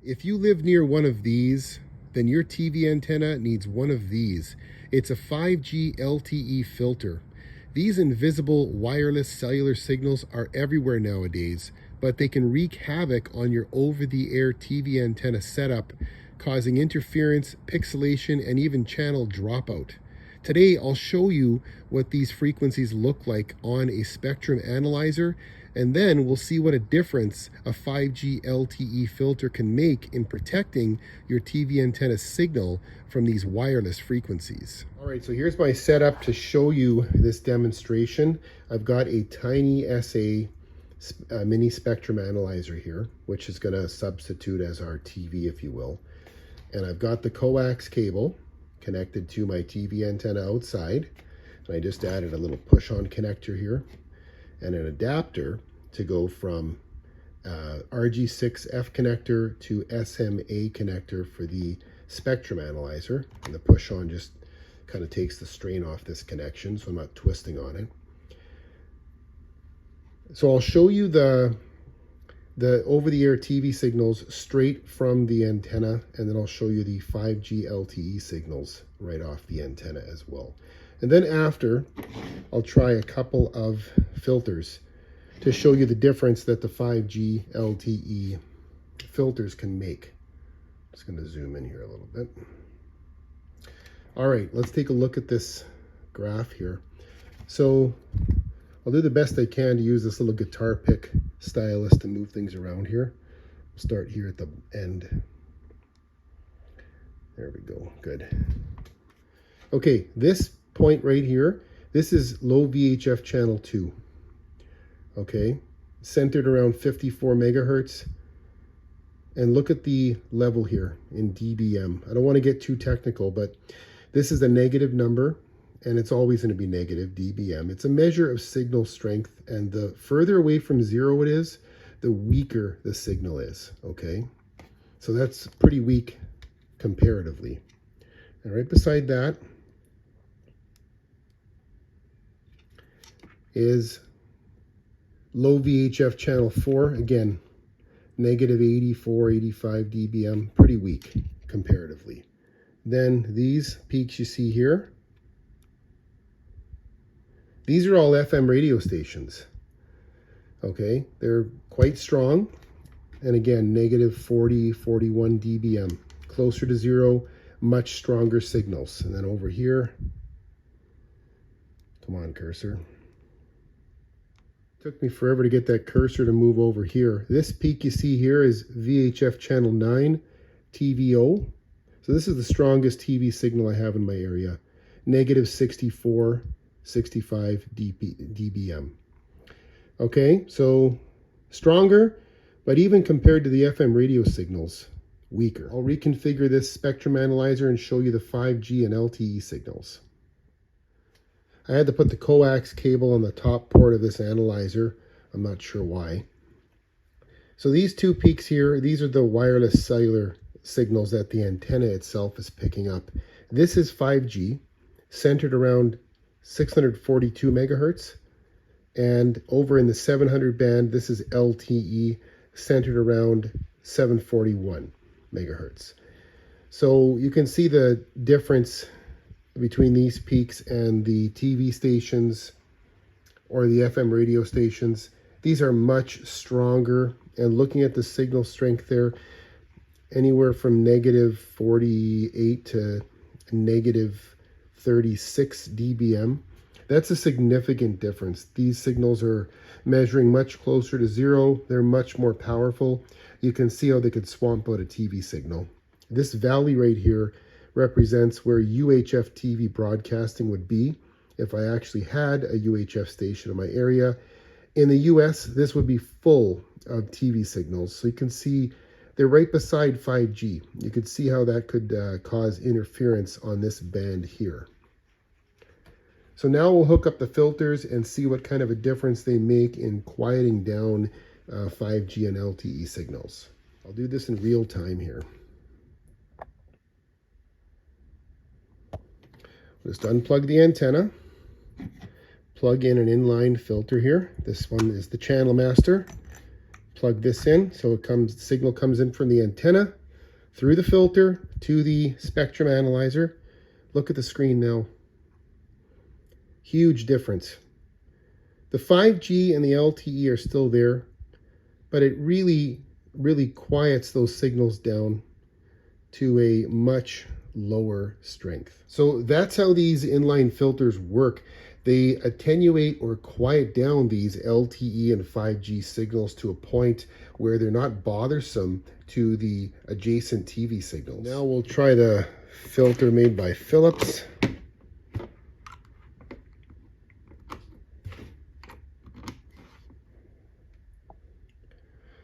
If you live near one of these, then your TV antenna needs one of these. It's a 5G LTE filter. These invisible wireless cellular signals are everywhere nowadays, but they can wreak havoc on your over-the-air TV antenna setup, causing interference, pixelation, and even channel dropout. Today, I'll show you what these frequencies look like on a spectrum analyzer, and then we'll see what a difference a 5G LTE filter can make in protecting your TV antenna signal from these wireless frequencies. All right, so here's my setup to show you this demonstration. I've got a TinySA mini spectrum analyzer here, which is going to substitute as our TV, if you will. And I've got the coax cable connected to my TV antenna outside. And I just added a little push-on connector here and an adapter to go from RG6F connector to SMA connector for the spectrum analyzer. And the push-on just kind of takes the strain off this connection, so I'm not twisting on it. So I'll show you the over-the-air TV signals straight from the antenna, and then I'll show you the 5G LTE signals right off the antenna as well. And then after, I'll try a couple of filters to show you the difference that the 5G LTE filters can make. I'm just going to zoom in here a little bit. All right, let's take a look at this graph here. So I'll do the best I can to use this little guitar pick stylus to move things around here. Start here at the end. There we go, good. Okay, this point right here, this is low VHF channel 2. Okay, centered around 54 megahertz. And look at the level here in dBm. I don't want to get too technical, but this is a negative number, and it's always going to be negative dBm. It's a measure of signal strength, and the further away from zero it is, the weaker the signal is, okay? So that's pretty weak comparatively. And right beside that is low VHF channel 4, again, negative 84, 85 dBm, pretty weak comparatively. Then these peaks you see here, these are all FM radio stations. Okay, they're quite strong. And again, negative 40, 41 dBm, closer to zero, much stronger signals. And then over here, come on, cursor. Took me forever to get that cursor to move over here. This peak you see here is VHF channel 9, TVO. So this is the strongest TV signal I have in my area. Negative 64, 65 dBm. Okay, so stronger, but even compared to the FM radio signals, weaker. I'll reconfigure this spectrum analyzer and show you the 5G and LTE signals. I had to put the coax cable on the top port of this analyzer. I'm not sure why. So these two peaks here, these are the wireless cellular signals that the antenna itself is picking up. This is 5G, centered around 642 megahertz. And over in the 700 band, this is LTE, centered around 741 megahertz. So you can see the difference between these peaks and the TV stations or the FM radio stations. These are much stronger, and looking at the signal strength there, anywhere from negative 48 to negative 36 dBm. That's a significant difference. These signals are measuring much closer to zero. They're much more powerful. You can see how they could swamp out a TV signal. This valley right here represents where UHF TV broadcasting would be if I actually had a UHF station in my area. In the US, this would be full of TV signals. So you can see they're right beside 5G. You could see how that could cause interference on this band here. So now we'll hook up the filters and see what kind of a difference they make in quieting down 5G and LTE signals. I'll do this in real time here. Just unplug the antenna, plug in an inline filter here. This one is the channel master. plug this in, so the signal comes in from the antenna through the filter to the spectrum analyzer. Look at the screen now. Huge difference. The 5G and the LTE are still there, but it really quiets those signals down to a much lower strength. So that's how these inline filters work. They attenuate or quiet down these LTE and 5G signals to a point where they're not bothersome to the adjacent TV signals. Now we'll try the filter made by Philips.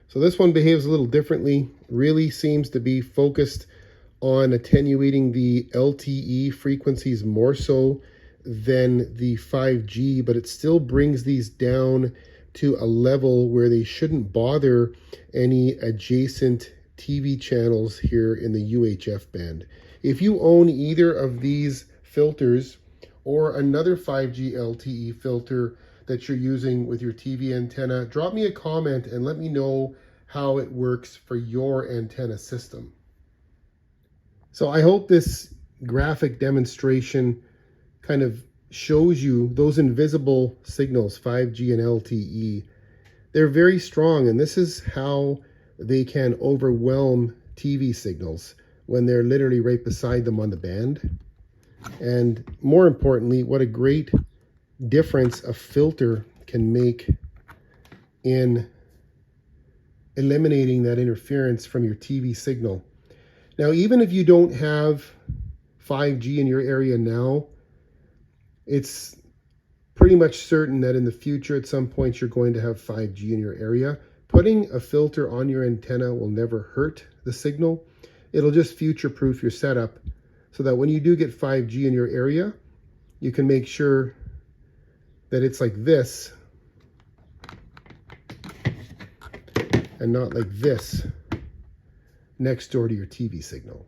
So this one behaves a little differently, really seems to be focused on attenuating the LTE frequencies more so than the 5G, but it still brings these down to a level where they shouldn't bother any adjacent TV channels here in the UHF band. If you own either of these filters or another 5G LTE filter that you're using with your TV antenna, drop me a comment and let me know how it works for your antenna system. So I hope this graphic demonstration kind of shows you those invisible signals, 5G and LTE. They're very strong, and this is how they can overwhelm TV signals when they're literally right beside them on the band. And more importantly, what a great difference a filter can make in eliminating that interference from your TV signal. Now, even if you don't have 5G in your area now, it's pretty much certain that in the future, at some point, you're going to have 5G in your area. Putting a filter on your antenna will never hurt the signal. It'll just future-proof your setup so that when you do get 5G in your area, you can make sure that it's like this and not like this next door to your TV signal.